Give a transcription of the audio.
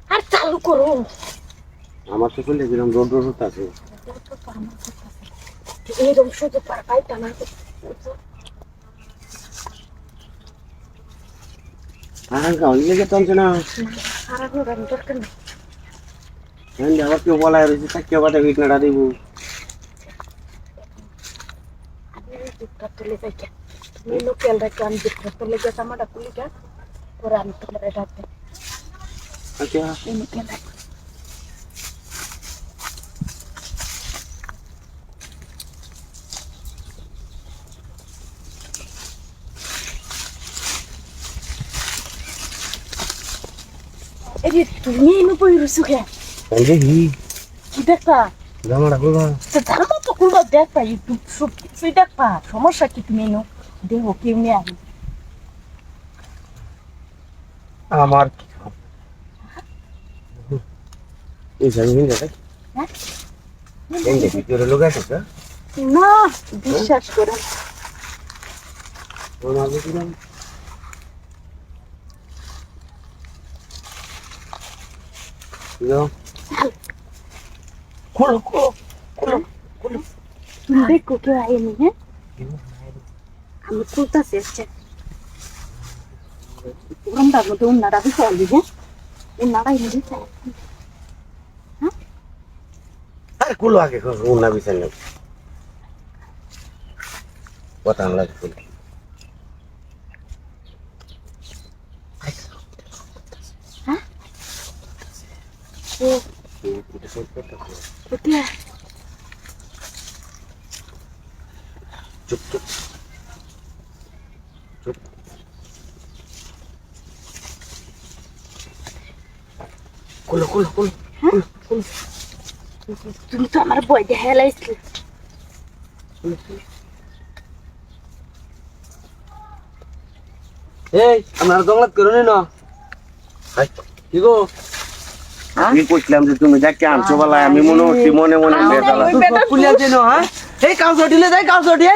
আর চালু করো আমার তো চলে গেলাম রোড রোড আছে এরকম সুযোগ পাইতাম না আর গাউলি লেগে টানছে না সারা ঘোরানো দরকার নেই আবার কেউ বলা রয়েছে তাকে বাটা বিটনাটা দিব আমি দুধটা তুলে যাই তুমি লোকেল রেখে আমি দুধটা তুলে গেছে আমার পুলিটা পরে আমি তোমার ডাকবে আচ্ছা এই লোকেল রাখো এই তুমি এনে বই রুসু কে দেখি কি দেখা জামাটা খুলবা জামা তো খুলবা দেখা ইউটিউব সব কিছুই দেখা সমস্যা কি তুমি এনো দেহ কেমনি আনি আমার এই জামিন দেখে হ্যাঁ এই যে ভিতরে লোক আছে না বিশ্বাস করে আমার বুঝলাম খোলো খোলো খোলো খোলো তুমি দেখো কেউ আয়নি হ্যাঁ আমি খুলতেছি হচ্ছে পুরনটার মধ্যে উন্নাটা দিতে পারবি হ্যাঁ উন্নাটা এনে দিতে আর কুলো আগে উন্না বিছান নেই কথা লাগে কুলো হ্যাঁ ও কোথায় চুপ চুপ চুপ কুলো কুলো কুলো হ্যাঁ তুমি তো আমার বই দেখে হেলাইছিলে এই আমার দংলাত করো না কি গো আমি কইছিলাম যে তুমি যাকে আনছো বলা আমি মনে হচ্ছে মনে মনে বেদালা কুলিয়া দিনো হ্যাঁ এই কাউসো দিলে যাই কাউসো দিয়ে